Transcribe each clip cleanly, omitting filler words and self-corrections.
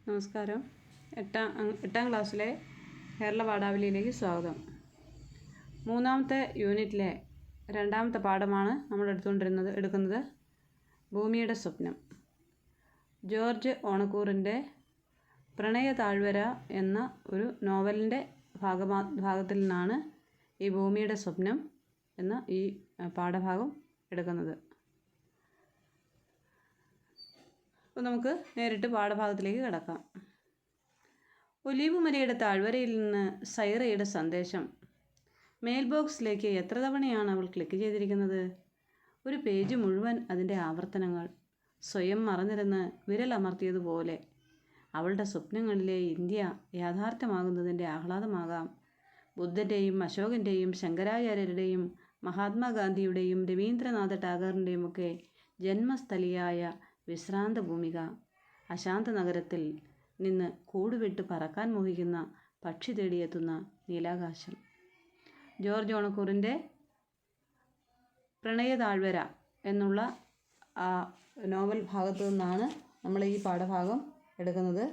നമസ്കാരം. എട്ടാം ക്ലാസ്സിലെ കേരള പാഠാവലിയിലേക്ക് സ്വാഗതം. മൂന്നാമത്തെ യൂണിറ്റിലെ രണ്ടാമത്തെ പാഠമാണ് നമ്മൾ എടുക്കുന്നത് ഭൂമിയുടെ സ്വപ്നം. ജോർജ് ഓണക്കൂറിൻ്റെ പ്രണയ താഴ്വര എന്ന ഒരു നോവലിൻ്റെ ഭാഗത്തിൽ നിന്നാണ് ഈ ഭൂമിയുടെ സ്വപ്നം എന്ന ഈ പാഠഭാഗം എടുക്കുന്നത്. അപ്പോൾ നമുക്ക് നേരിട്ട് പാഠഭാഗത്തിലേക്ക് കിടക്കാം. ഒലീവ് മലയുടെ താഴ്വരയിൽ നിന്ന് സൈറയുടെ സന്ദേശം. മെയിൽ ബോക്സിലേക്ക് എത്ര തവണയാണ് അവൾ ക്ലിക്ക് ചെയ്തിരിക്കുന്നത്? ഒരു പേജ് മുഴുവൻ അതിൻ്റെ ആവർത്തനങ്ങൾ. സ്വയം മറന്നിരുന്ന് വിരലമർത്തിയതുപോലെ. അവളുടെ സ്വപ്നങ്ങളിലെ ഇന്ത്യ യാഥാർത്ഥ്യമാകുന്നതിൻ്റെ ആഹ്ലാദമാകാം. ബുദ്ധൻ്റെയും അശോകൻ്റെയും ശങ്കരാചാര്യരുടെയും മഹാത്മാഗാന്ധിയുടെയും രവീന്ദ്രനാഥ ടാഗോറിൻ്റെയും ഒക്കെ ജന്മസ്ഥലിയായ വിശ്രാന്ത ഭൂമിക. അശാന്ത നഗരത്തിൽ നിന്ന് കൂടുവിട്ട് പറക്കാൻ മോഹിക്കുന്ന പക്ഷി തേടിയെത്തുന്ന നീലാകാശം. ജോർജ് ഓണക്കൂറിൻ്റെ പ്രണയ താഴ്വര എന്നുള്ള ആ നോവൽ ഭാഗത്തു നിന്നാണ് നമ്മൾ ഈ പാഠഭാഗം എടുക്കുന്നത്.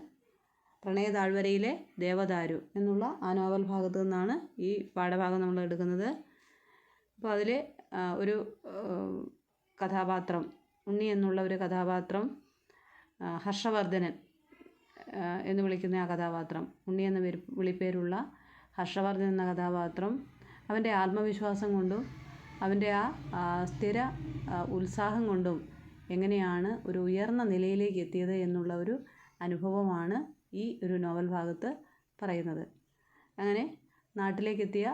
പ്രണയ താഴ്വരയിലെ ദേവദാരു എന്നുള്ള ആ നോവൽ ഭാഗത്തു നിന്നാണ് ഈ പാഠഭാഗം നമ്മൾ എടുക്കുന്നത്. അപ്പോൾ അതിൽ ഒരു കഥാപാത്രം, ഉണ്ണി എന്നുള്ള ഒരു കഥാപാത്രം, ഹർഷവർദ്ധനൻ എന്ന് വിളിക്കുന്ന ആ കഥാപാത്രം, ഉണ്ണി എന്ന വിളിപ്പേരുള്ള ഹർഷവർദ്ധൻ എന്ന കഥാപാത്രം അവൻ്റെ ആത്മവിശ്വാസം കൊണ്ടും അവൻ്റെ ആ സ്ഥിര ഉത്സാഹം കൊണ്ടും എങ്ങനെയാണ് ഒരു ഉയർന്ന നിലയിലേക്ക് എത്തിയത് എന്നുള്ള ഒരു അനുഭവമാണ് ഈ ഒരു നോവൽ ഭാഗത്ത് പറയുന്നത്. അങ്ങനെ നാട്ടിലേക്കെത്തിയ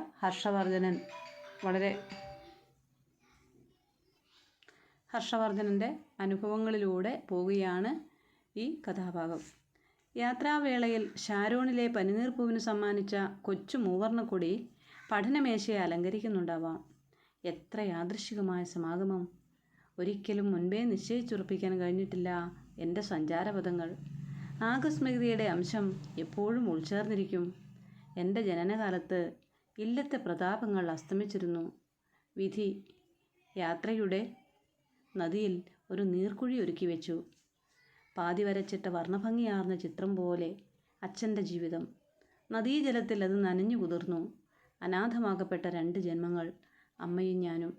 ഹർഷവർദ്ധനൻ്റെ അനുഭവങ്ങളിലൂടെ പോവുകയാണ് ഈ കഥാഭാഗം. യാത്രാവേളയിൽ ഷാരോണിലെ പനിനീർപ്പൂവിന് സമ്മാനിച്ച കൊച്ചു മൂവർണ്ണക്കൊടി പഠനമേശയെ അലങ്കരിക്കുന്നുണ്ടാവാം. എത്ര യാദൃശ്ചികമായ സമാഗമം! ഒരിക്കലും മുൻപേ നിശ്ചയിച്ചുറപ്പിക്കാൻ കഴിഞ്ഞിട്ടില്ല എൻ്റെ സഞ്ചാരപഥങ്ങൾ. ആകസ്മികതയുടെ അംശം എപ്പോഴും ഉൾച്ചേർന്നിരിക്കും. എൻ്റെ ജനനകാലത്ത് ഇല്ലത്തെ പ്രതാപങ്ങൾ അസ്തമിച്ചിരുന്നു. വിധി യാത്രയുടെ നദിയിൽ ഒരു നീർക്കുഴി ഒരുക്കി വെച്ചു. പാതി വരച്ചിട്ട വർണ്ണഭംഗിയാർന്ന ചിത്രം പോലെ അച്ഛൻ്റെ ജീവിതം. നദീജലത്തിൽ അത് നനഞ്ഞു കുതിർന്നു. അനാഥമാക്കപ്പെട്ട 2 ജന്മങ്ങൾ, അമ്മയും ഞാനും.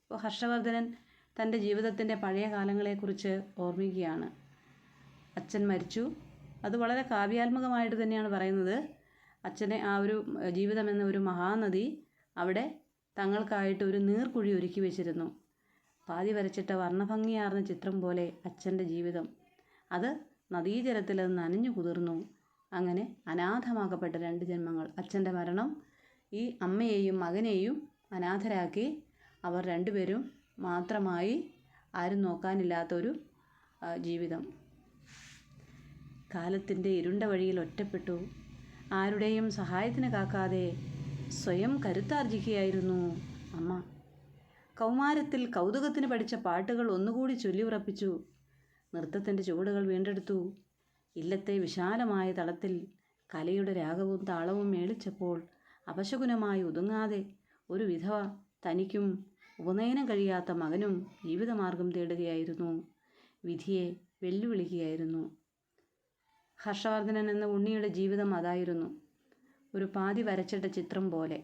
ഇപ്പോൾ ഹർഷവർദ്ധനൻ തൻ്റെ ജീവിതത്തിൻ്റെ പഴയ കാലങ്ങളെക്കുറിച്ച് ഓർമ്മിക്കുകയാണ്. അച്ഛൻ മരിച്ചു. അത് വളരെ കാവ്യാത്മകമായിട്ട് തന്നെയാണ് പറയുന്നത്. അച്ഛനെ ആ ഒരു ജീവിതം എന്ന ഒരു മഹാനദി അവിടെ തങ്ങൾക്കായിട്ട് ഒരു നീർക്കുഴി ഒരുക്കി വെച്ചിരുന്നു. പാതി വരച്ചിട്ട വർണ്ണഭംഗിയാർന്ന ചിത്രം പോലെ അച്ഛൻ്റെ ജീവിതം. അത് നദീജലത്തിൽ അത് നനഞ്ഞു കുതിർന്നു. അങ്ങനെ അനാഥമാക്കപ്പെട്ട 2 ജന്മങ്ങൾ. അച്ഛൻ്റെ മരണം ഈ അമ്മയെയും മകനെയും അനാഥരാക്കി. അവർ 2 പേരും മാത്രമായി, ആരും നോക്കാനില്ലാത്തൊരു ജീവിതം. കാലത്തിൻ്റെ ഇരുണ്ട വഴിയിൽ ഒറ്റപ്പെട്ടു. ആരുടെയും സഹായത്തിന് കാക്കാതെ സ്വയം കരുത്താർജിക്കുകയായിരുന്നു അമ്മ. കൗമാരത്തിൽ കൗതുകത്തിന് പഠിച്ച പാട്ടുകൾ ഒന്നുകൂടി ചൊല്ലിയുറപ്പിച്ചു. നൃത്തത്തിൻ്റെ ചുവടുകൾ വീണ്ടെടുത്തു. ഇല്ലത്തെ വിശാലമായ തളത്തിൽ കലയുടെ രാഗവും താളവും മേളിച്ചപ്പോൾ അപശകുനമായി ഒതുങ്ങാതെ ഒരു വിധവ തനിക്കും ഉപനയനം കഴിയാത്ത മകനും ജീവിതമാർഗം തേടുകയായിരുന്നു. വിധിയെ വെല്ലുവിളിക്കുകയായിരുന്നു. ഹർഷവർദ്ധനൻ എന്ന ഉണ്ണിയുടെ ജീവിതം അതായിരുന്നു. ഒരു പാതി വരച്ചിട്ട ചിത്രം പോലെ.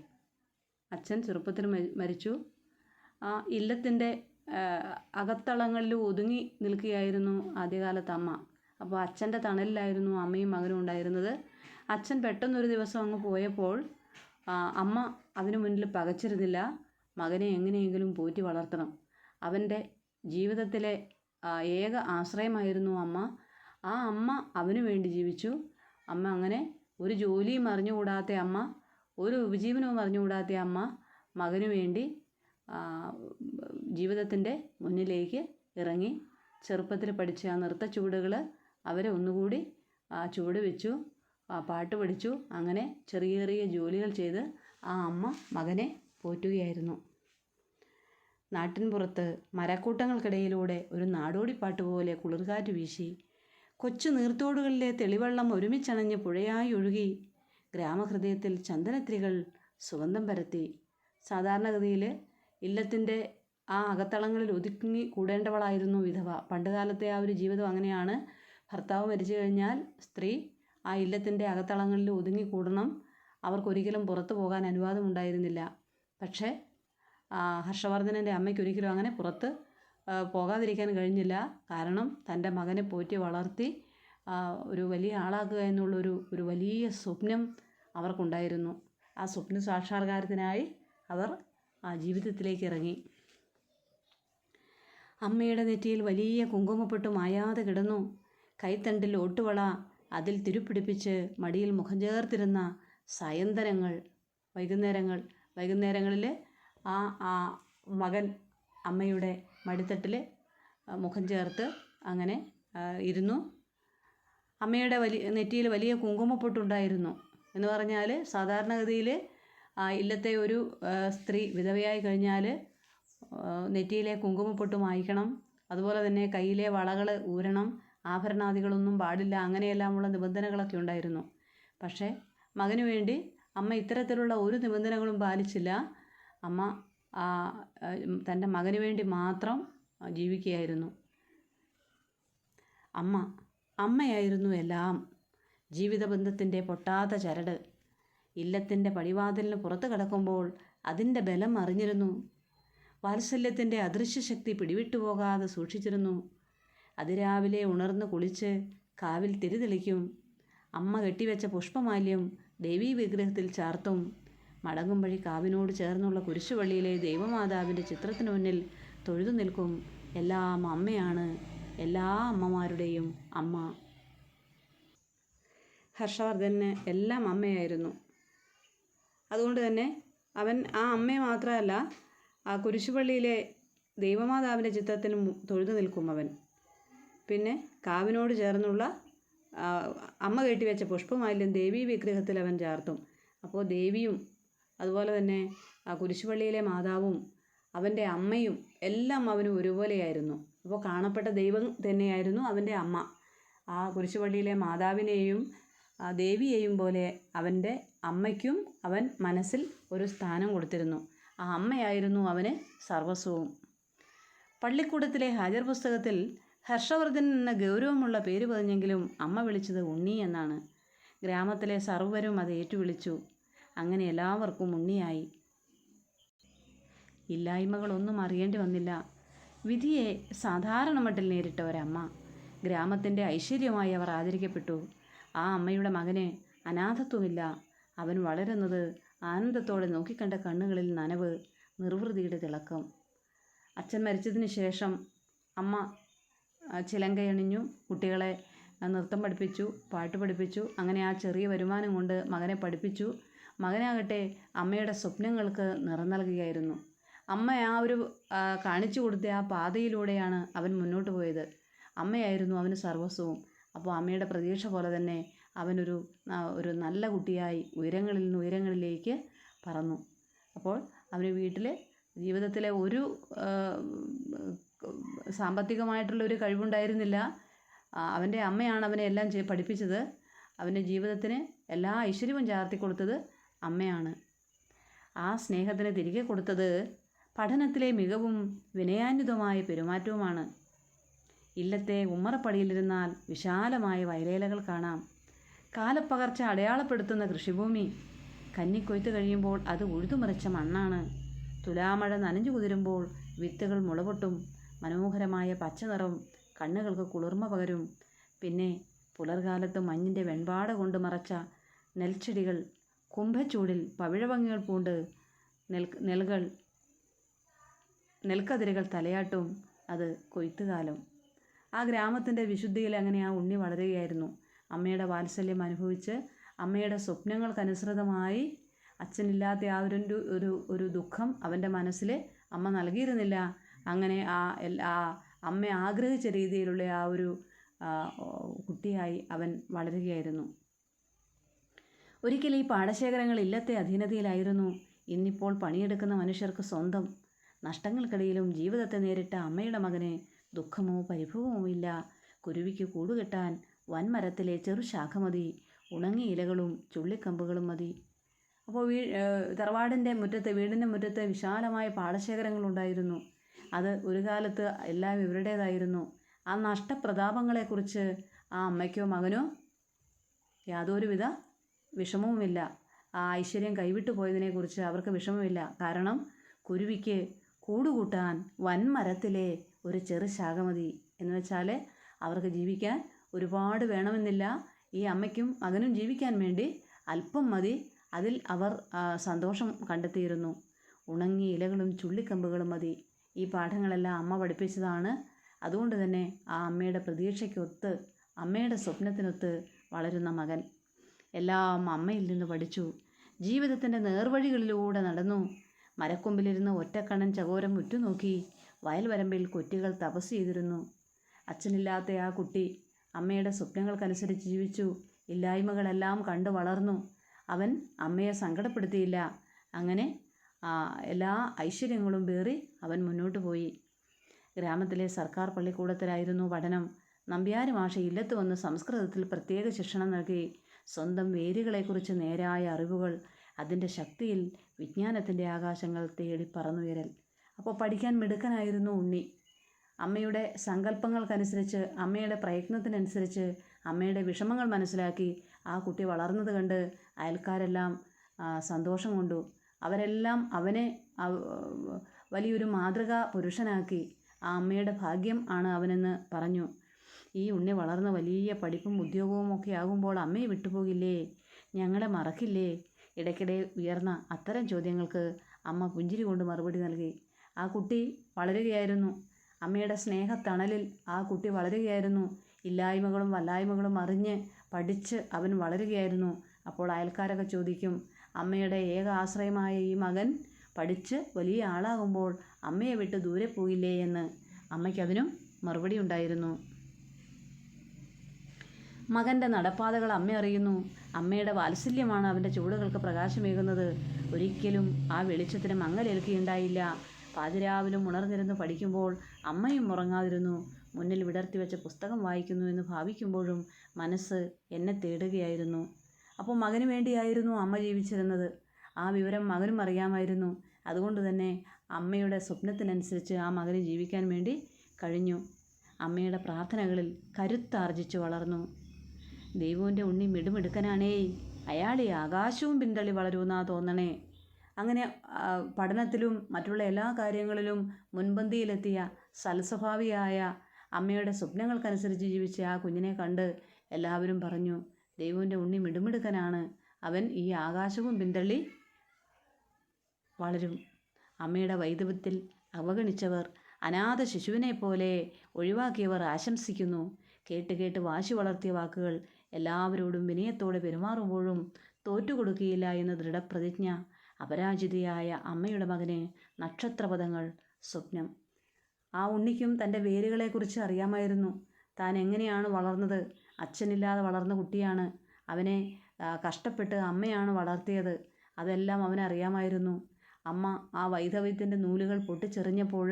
അച്ഛൻ ചെറുപ്പത്തിൽ മരിച്ചു. ആ ഇല്ലത്തിൻ്റെ അകത്തളങ്ങളിൽ ഒതുങ്ങി നിൽക്കുകയായിരുന്നു ആദ്യകാലത്ത് അമ്മ. അപ്പോൾ അച്ഛൻ്റെ തണലിലായിരുന്നു അമ്മയും മകനും ഉണ്ടായിരുന്നത്. അച്ഛൻ പെട്ടെന്നൊരു ദിവസം അങ്ങ് പോയപ്പോൾ അമ്മ അവന് മുന്നിൽ പകച്ചിരുന്നില്ല. മകനെ എങ്ങനെയെങ്കിലും പോറ്റി വളർത്തണം. അവൻ്റെ ജീവിതത്തിലെ ഏക ആശ്രയമായിരുന്നു അമ്മ. ആ അമ്മ അവന് വേണ്ടി ജീവിച്ചു. അമ്മ അങ്ങനെ ഒരു ജോലിയും അറിഞ്ഞുകൂടാത്ത അമ്മ, ഒരു ഉപജീവനവും അറിഞ്ഞുകൂടാത്ത അമ്മ മകനു വേണ്ടി ജീവിതത്തിൻ്റെ മുന്നിലേക്ക് ഇറങ്ങി. ചെറുപ്പത്തിൽ പഠിച്ച ആ നൃത്ത ചുവടുകൾ അവരെ ഒന്നുകൂടി ചുവട് വെച്ചു. പാട്ട് പഠിച്ചു. അങ്ങനെ ചെറിയ ചെറിയ ജോലികൾ ചെയ്ത് ആ അമ്മ മകനെ പോറ്റുകയായിരുന്നു. നാട്ടിൻപുറത്ത് മരക്കൂട്ടങ്ങൾക്കിടയിലൂടെ ഒരു നാടോടിപ്പാട്ട് പോലെ കുളിർകാറ്റ് വീശി. കൊച്ചു നീർത്തോടുകളിലെ തെളിവെള്ളം ഒരുമിച്ചണഞ്ഞ് പുഴയായി ഒഴുകി. ഗ്രാമഹൃദയത്തിൽ ചന്ദനത്തിരികൾ സുഗന്ധം പരത്തി. സാധാരണഗതിയിൽ ഇല്ലത്തിൻ്റെ ആ അകത്തളങ്ങളിൽ ഒതുങ്ങി കൂടേണ്ടവളായിരുന്നു വിധവ. പണ്ടുകാലത്തെ ആ ഒരു ജീവിതം അങ്ങനെയാണ്. ഭർത്താവ് മരിച്ചു കഴിഞ്ഞാൽ സ്ത്രീ ആ ഇല്ലത്തിൻ്റെ അകത്തളങ്ങളിൽ ഒതുങ്ങിക്കൂടണം. അവർക്കൊരിക്കലും പുറത്തു പോകാൻ അനുവാദമുണ്ടായിരുന്നില്ല. പക്ഷേ ഹർഷവർദ്ധനൻ്റെ അമ്മയ്ക്കൊരിക്കലും അങ്ങനെ പുറത്ത് പോകാതിരിക്കാൻ കഴിഞ്ഞില്ല. കാരണം തൻ്റെ മകനെ പോറ്റി വളർത്തി ഒരു വലിയ ആളാക്കുക ഒരു വലിയ സ്വപ്നം അവർക്കുണ്ടായിരുന്നു. ആ സ്വപ്ന സാക്ഷാത്കാരത്തിനായി അവർ ജീവിതത്തിലേക്ക് ഇറങ്ങി. അമ്മയുടെ നെറ്റിയിൽ വലിയ കുങ്കുമപ്പൊട്ട് മായാതെ കിടന്നു. കൈത്തണ്ടിൽ ഒട്ടുവള, അതിൽ തിരുപ്പിടിപ്പിച്ച് മടിയിൽ മുഖം ചേർത്തിരുന്ന സായന്തനങ്ങൾ. വൈകുന്നേരങ്ങളിൽ ആ മകൻ അമ്മയുടെ മടിത്തട്ടിൽ മുഖം ചേർത്ത് അങ്ങനെ ഇരുന്നു. അമ്മയുടെ നെറ്റിയിൽ വലിയ കുങ്കുമപ്പൊട്ടുണ്ടായിരുന്നു. എന്ന് പറഞ്ഞാൽ സാധാരണഗതിയിൽ ഇല്ലത്തെ ഒരു സ്ത്രീ വിധവയായി കഴിഞ്ഞാൽ നെറ്റിയിലെ കുങ്കുമപ്പൊട്ട് മായ്ക്കണം. അതുപോലെ തന്നെ കയ്യിലെ വളകൾ ഊരണം, ആഭരണാദികളൊന്നും പാടില്ല, അങ്ങനെയെല്ലാമുള്ള നിബന്ധനകളൊക്കെ ഉണ്ടായിരുന്നു. പക്ഷേ മകനു വേണ്ടി അമ്മ ഇത്തരത്തിലുള്ള ഒരു നിബന്ധനകളും പാലിച്ചില്ല. അമ്മ തൻ്റെ മകന് വേണ്ടി മാത്രം ജീവിക്കുകയായിരുന്നു. അമ്മയായിരുന്നു എല്ലാം. ജീവിതബന്ധത്തിൻ്റെ പൊട്ടാത്ത ചരട്. ഇല്ലത്തിൻ്റെ പടിവാതിലിന് പുറത്ത് കിടക്കുമ്പോൾ അതിൻ്റെ ബലം അറിഞ്ഞിരുന്നു. വാത്സല്യത്തിൻ്റെ അദൃശ്യശക്തി പിടിവിട്ടുപോകാതെ സൂക്ഷിച്ചിരുന്നു. അതിരാവിലെ ഉണർന്ന് കുളിച്ച് കാവിൽ തിരിതെളിക്കും. അമ്മ കെട്ടിവെച്ച പുഷ്പമാല്യം ദേവീ വിഗ്രഹത്തിൽ ചാർത്തും. മടങ്ങും വഴി കാവിനോട് ചേർന്നുള്ള കുരിശുപള്ളിയിലെ ദൈവമാതാവിൻ്റെ ചിത്രത്തിനു മുന്നിൽ തൊഴുതു നിൽക്കും. എല്ലാം അമ്മയാണ്, എല്ലാ അമ്മമാരുടെയും അമ്മ. ഹർഷവർദ്ധന് എല്ലാം അമ്മയായിരുന്നു. അതുകൊണ്ട് തന്നെ അവൻ ആ അമ്മയെ മാത്രമല്ല, ആ കുരിശുപള്ളിയിലെ ദൈവമാതാവിൻ്റെ ചിത്രത്തിന് തൊഴുതു നിൽക്കും അവൻ. പിന്നെ കാവിനോട് ചേർന്നുള്ള അമ്മ കെട്ടിവെച്ച പുഷ്പമാല്യം ദേവീ വിഗ്രഹത്തിൽ അവൻ ചാർത്തും. അപ്പോൾ ദേവിയും അതുപോലെ തന്നെ ആ കുരിശുപള്ളിയിലെ മാതാവും അവൻ്റെ അമ്മയും എല്ലാം അവന് ഒരുപോലെയായിരുന്നു. അപ്പോൾ കാണപ്പെട്ട ദൈവം തന്നെയായിരുന്നു അവൻ്റെ അമ്മ. ആ കുരിശുപള്ളിയിലെ മാതാവിനെയും ദേവിയെയും പോലെ അവൻ്റെ അമ്മയ്ക്കും അവൻ മനസ്സിൽ ഒരു സ്ഥാനം കൊടുത്തിരുന്നു. ആ അമ്മയായിരുന്നു അവന് സർവസ്വവും. പള്ളിക്കൂടത്തിലെ ഹാജർ പുസ്തകത്തിൽ ഹർഷവർദ്ധൻ എന്ന ഗൗരവമുള്ള പേര് പതിഞ്ഞെങ്കിലും അമ്മ വിളിച്ചത് ഉണ്ണി എന്നാണ്. ഗ്രാമത്തിലെ സർവ്വരും അത് ഏറ്റുവിളിച്ചു. അങ്ങനെ എല്ലാവർക്കും ഉണ്ണിയായി. ഇല്ലായ്മകളൊന്നും അറിയേണ്ടി വന്നില്ല. വിധിയെ സാധാരണ മട്ടിൽ നേരിട്ട ഒരമ്മ. ഗ്രാമത്തിൻ്റെ ഐശ്വര്യമായി അവർ ആദരിക്കപ്പെട്ടു. ആ അമ്മയുടെ മകന് അനാഥത്വമില്ല. അവൻ വളരുന്നത് ആനന്ദത്തോടെ നോക്കിക്കണ്ട കണ്ണുകളിൽ നനവ്, നിർവൃതിയുടെ തിളക്കം. അച്ഛൻ മരിച്ചതിന് ശേഷം അമ്മ ചിലങ്കയണിഞ്ഞു, കുട്ടികളെ നൃത്തം പഠിപ്പിച്ചു, പാട്ട് പഠിപ്പിച്ചു. അങ്ങനെ ആ ചെറിയ വരുമാനം കൊണ്ട് മകനെ പഠിപ്പിച്ചു. മകനാകട്ടെ അമ്മയുടെ സ്വപ്നങ്ങൾക്ക് നിറം നൽകുകയായിരുന്നു. അമ്മ ആ ഒരു കാണിച്ചു കൊടുത്ത ആ പാതയിലൂടെയാണ് അവൻ മുന്നോട്ട് പോയത്. അമ്മയായിരുന്നു അവന് സർവസ്വവും. അപ്പോൾ അമ്മയുടെ പ്രതീക്ഷ പോലെ തന്നെ അവനൊരു നല്ല കുട്ടിയായി ഉയരങ്ങളിൽ നിന്ന് ഉയരങ്ങളിലേക്ക് പറന്നു. അപ്പോൾ അവന് വീട്ടിൽ ജീവിതത്തിലെ ഒരു സാമ്പത്തികമായിട്ടുള്ളൊരു കഴിവുണ്ടായിരുന്നില്ല. അവൻ്റെ അമ്മയാണ് അവനെ എല്ലാം പഠിപ്പിച്ചത്. അവൻ്റെ ജീവിതത്തിന് എല്ലാ ഐശ്വര്യവും ചാർത്തി കൊടുത്തത് അമ്മയാണ്. ആ സ്നേഹത്തിന് തിരികെ കൊടുത്തത് പഠനത്തിലെ മികവും വിനയാന്വിതമായ പെരുമാറ്റവുമാണ്. ഇല്ലത്തെ ഉമ്മറപ്പടിയിലിരുന്നാൽ വിശാലമായ വയലേലകൾ കാണാം. കാലപ്പകർച്ച അടയാളപ്പെടുത്തുന്ന കൃഷിഭൂമി. കന്നിക്കൊയ്ത്ത് കഴിയുമ്പോൾ അത് ഉഴുതുമറിച്ച മണ്ണാണ്. തുലാമഴ നനഞ്ഞു കുതിരുമ്പോൾ വിത്തുകൾ മുളപൊട്ടും. മനോഹരമായ പച്ചനിറം കണ്ണുകൾക്ക് കുളിർമ പകരും. പിന്നെ പുലർകാലത്ത് മഞ്ഞിൻ്റെ വെൺപാട കൊണ്ട് മറച്ച നെൽച്ചെടികൾ. കുംഭച്ചൂടിൽ പവിഴഭംഗികൾ പൂണ്ട് നെൽക്കതിരുകൾ തലയാട്ടും. അത് കൊയ്ത്തുകാലം. ആ ഗ്രാമത്തിൻ്റെ വിശുദ്ധിയിൽ അങ്ങനെ ആ ഉണ്ണി വളരുകയായിരുന്നു. അമ്മയുടെ വാത്സല്യം അനുഭവിച്ച് അമ്മയുടെ സ്വപ്നങ്ങൾക്കനുസൃതമായി അച്ഛനില്ലാത്ത ആ ഒരു ദുഃഖം അവൻ്റെ മനസ്സിൽ അമ്മ നൽകിയിരുന്നില്ല. അങ്ങനെ അമ്മ ആഗ്രഹിച്ച രീതിയിലുള്ള ആ ഒരു കുട്ടിയായി അവൻ വളരുകയായിരുന്നു. ഒരിക്കൽ ഈ പാടശേഖരങ്ങൾ ഇല്ലത്തെ അധീനതയിലായിരുന്നു. ഇന്നിപ്പോൾ പണിയെടുക്കുന്ന മനുഷ്യർക്ക് സ്വന്തം. നഷ്ടങ്ങൾക്കിടയിലും ജീവിതത്തെ നേരിട്ട അമ്മയുടെ മകന് ദുഃഖമോ പരിഭവമോ ഇല്ല. കുരുവിക്ക് കൂടുകെട്ടാൻ വൻമരത്തിലെ ചെറുശാഖ മതി. ഉണങ്ങിയ ഇലകളും ചുള്ളിക്കമ്പുകളും മതി. അപ്പോൾ തറവാടിൻ്റെ വീടിൻ്റെ മുറ്റത്ത് വിശാലമായ പാടശേഖരങ്ങളുണ്ടായിരുന്നു. അത് ഒരു കാലത്ത് എല്ലാം ഇവരുടേതായിരുന്നു. ആ നഷ്ടപ്രതാപങ്ങളെക്കുറിച്ച് ആ അമ്മയ്ക്കോ മകനോ യാതൊരുവിധ വിഷമവുമില്ല. ആ ഐശ്വര്യം കൈവിട്ടു പോയതിനെക്കുറിച്ച് അവർക്ക് വിഷമമില്ല. കാരണം കുരുവിക്ക് കൂടുകൂട്ടാൻ വൻമരത്തിലെ ഒരു ചെറു ശാഖ മതി. എന്ന് വെച്ചാൽ അവർക്ക് ജീവിക്കാൻ ഒരുപാട് വേണമെന്നില്ല. ഈ അമ്മയ്ക്കും മകനും ജീവിക്കാൻ വേണ്ടി അല്പം മതി. അതിൽ അവർ സന്തോഷം കണ്ടെത്തിയിരുന്നു. ഉണങ്ങിയ ഇലകളും ചുള്ളിക്കമ്പുകളും മതി. ഈ പാഠങ്ങളെല്ലാം അമ്മ പഠിപ്പിച്ചതാണ്. അതുകൊണ്ട് തന്നെ ആ അമ്മയുടെ പ്രതീക്ഷയ്ക്കൊത്ത്, അമ്മയുടെ സ്വപ്നത്തിനൊത്ത് വളരുന്ന മകൻ എല്ലാം അമ്മയിൽ നിന്ന് പഠിച്ചു. ജീവിതത്തിൻ്റെ നേർവഴികളിലൂടെ നടന്നു. മരക്കൊമ്പിലിരുന്ന് ഒറ്റക്കണ്ണൻ ചകോരം ഉറ്റുനോക്കി. വയൽവരമ്പിൽ കൊറ്റികൾ തപസ് ചെയ്തിരുന്നു. അച്ഛനില്ലാത്ത ആ കുട്ടി അമ്മയുടെ സ്വപ്നങ്ങൾക്കനുസരിച്ച് ജീവിച്ചു. ഇല്ലായ്മകളെല്ലാം കണ്ടു വളർന്നു. അവൻ അമ്മയെ സങ്കടപ്പെടുത്തിയില്ല. അങ്ങനെ എല്ലാ ഐശ്വര്യങ്ങളും പേറി അവൻ മുന്നോട്ട് പോയി. ഗ്രാമത്തിലെ സർക്കാർ പള്ളിക്കൂടത്തിലായിരുന്നു പഠനം. നമ്പ്യാരി മാഷ് ഇല്ലത്ത് വന്ന് സംസ്കൃതത്തിൽ പ്രത്യേക ശിക്ഷണം നൽകി. സ്വന്തം വേരുകളെക്കുറിച്ച് നേരായ അറിവുകൾ, അതിൻ്റെ ശക്തിയിൽ വിജ്ഞാനത്തിൻ്റെ ആകാശങ്ങൾ തേടി പറന്നുയരൽ. അപ്പോൾ പഠിക്കാൻ മിടുക്കനായിരുന്നു ഉണ്ണി. അമ്മയുടെ സങ്കല്പങ്ങൾക്കനുസരിച്ച്, അമ്മയുടെ പ്രയത്നത്തിനനുസരിച്ച്, അമ്മയുടെ വിഷമങ്ങൾ മനസ്സിലാക്കി ആ കുട്ടി വളർന്നത് കണ്ട് അയൽക്കാരെല്ലാം സന്തോഷം കൊണ്ടു. അവരെല്ലാം അവനെ വലിയൊരു മാതൃകാ പുരുഷനാക്കി. ആ അമ്മയുടെ ഭാഗ്യം ആണ് അവനെന്ന് പറഞ്ഞു. ഈ ഉണ്ണി വളർന്ന് വലിയ പഠിപ്പും ഉദ്യോഗവും ഒക്കെ ആകുമ്പോൾ അമ്മയെ വിട്ടുപോകില്ലേ? ഞങ്ങളെ മറക്കില്ലേ? ഇടയ്ക്കിടെ ഉയർന്ന അത്തരം ചോദ്യങ്ങൾക്ക് അമ്മ പുഞ്ചിരി കൊണ്ട് മറുപടി നൽകി. ആ കുട്ടി വളരുകയായിരുന്നു. അമ്മയുടെ സ്നേഹത്തണലിൽ ആ കുട്ടി വളരുകയായിരുന്നു. ഇല്ലായ്മകളും വല്ലായ്മകളും അറിഞ്ഞ് പഠിച്ച് അവൻ വളരുകയായിരുന്നു. അപ്പോൾ അയൽക്കാരൊക്കെ ചോദിക്കും, അമ്മയുടെ ഏക ആശ്രയമായ ഈ മകൻ പഠിച്ച് വലിയ ആളാകുമ്പോൾ അമ്മയെ വിട്ട് ദൂരെ പോയില്ലേ എന്ന്. അമ്മയ്ക്കതിനും മറുപടി ഉണ്ടായിരുന്നു. മകൻ്റെ നടപ്പാതകൾ അമ്മ അറിയുന്നു. അമ്മയുടെ വാത്സല്യമാണ് അവൻ്റെ ചുവടുകൾക്ക് പ്രകാശമേകുന്നത്. ഒരിക്കലും ആ വെളിച്ചത്തിന് മങ്ങലേൽക്കുകയുണ്ടായില്ല. പാതിരാവിലും ഉണർന്നിരുന്ന് പഠിക്കുമ്പോൾ അമ്മയും ഉറങ്ങാതിരുന്നു. മുന്നിൽ വിടർത്തി വെച്ച പുസ്തകം വായിക്കുന്നു എന്ന് ഭാവിക്കുമ്പോഴും മനസ്സ് എന്നെ തേടുകയായിരുന്നു. അപ്പോൾ മകന് വേണ്ടിയായിരുന്നു അമ്മ ജീവിച്ചിരുന്നത്. ആ വിവരം മകനും അറിയാമായിരുന്നു. അതുകൊണ്ട് തന്നെ അമ്മയുടെ സ്വപ്നത്തിനനുസരിച്ച് ആ മകന് ജീവിക്കാൻ വേണ്ടി കഴിഞ്ഞു. അമ്മയുടെ പ്രാർത്ഥനകളിൽ കരുത്താർജിച്ചു വളർന്നു. ദൈവത്തിൻ്റെ ഉണ്ണി മിടുമിടുക്കനാണേ, അയാളെ ആകാശവും പിന്തള്ളി വളരുമെന്നാ തോന്നണേ. അങ്ങനെ പഠനത്തിലും മറ്റുള്ള എല്ലാ കാര്യങ്ങളിലും മുൻപന്തിയിലെത്തിയ സൽസ്വഭാവിയായ അമ്മയുടെ സ്വപ്നങ്ങൾക്കനുസരിച്ച് ജീവിച്ച ആ കുഞ്ഞിനെ കണ്ട് എല്ലാവരും പറഞ്ഞു, ദൈവത്തിൻ്റെ ഉണ്ണി മിടുമിടുക്കനാണ്, അവൻ ഈ ആകാശവും പിന്തള്ളി വളരും. അമ്മയുടെ വൈദവ്യത്തിൽ അവഗണിച്ചവർ, അനാഥ ശിശുവിനെ പോലെ ഒഴിവാക്കിയവർ ആശംസിക്കുന്നു. കേട്ട് കേട്ട് വാശി വളർത്തിയ വാക്കുകൾ എല്ലാവരോടും വിനയത്തോടെ പെരുമാറുമ്പോഴും തോറ്റുകൊടുക്കുകയില്ല എന്ന ദൃഢപ്രതിജ്ഞ. അപരാജിതയായ അമ്മയുടെ മകന് നക്ഷത്രപഥങ്ങൾ സ്വപ്നം. ആ ഉണ്ണിക്കും തൻ്റെ വേരുകളെക്കുറിച്ച് അറിയാമായിരുന്നു. താൻ എങ്ങനെയാണ് വളർന്നത്. അച്ഛനില്ലാതെ വളർന്ന കുട്ടിയാണ്. അവനെ കഷ്ടപ്പെട്ട് അമ്മയാണ് വളർത്തിയത്. അതെല്ലാം അവനറിയാമായിരുന്നു. അമ്മ ആ വൈധവ്യത്തിൻ്റെ നൂലുകൾ പൊട്ടിച്ചെറിഞ്ഞപ്പോൾ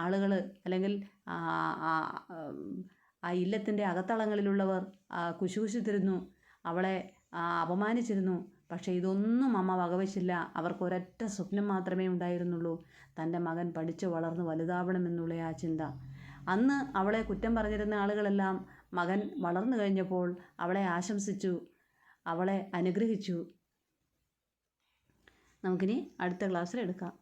ആളുകൾ, അല്ലെങ്കിൽ ആ ഇല്ലത്തിൻ്റെ അകത്തളങ്ങളിലുള്ളവർ കുശുകുശുത്തിരുന്നു, അവളെ അപമാനിച്ചിരുന്നു. പക്ഷേ ഇതൊന്നും അമ്മ വകവച്ചില്ല. അവർക്കൊരൊറ്റ സ്വപ്നം മാത്രമേ ഉണ്ടായിരുന്നുള്ളൂ, തൻ്റെ മകൻ പഠിച്ചു വളർന്ന് വലുതാവണമെന്നുള്ള ആ ചിന്ത. അന്ന് അവളെ കുറ്റം പറഞ്ഞിരുന്ന ആളുകളെല്ലാം മകൻ വളർന്നു കഴിഞ്ഞപ്പോൾ അവളെ ആശംസിച്ചു, അവളെ അനുഗ്രഹിച്ചു. നമുക്കിനി അടുത്ത ക്ലാസ്സിൽ എടുക്കാം.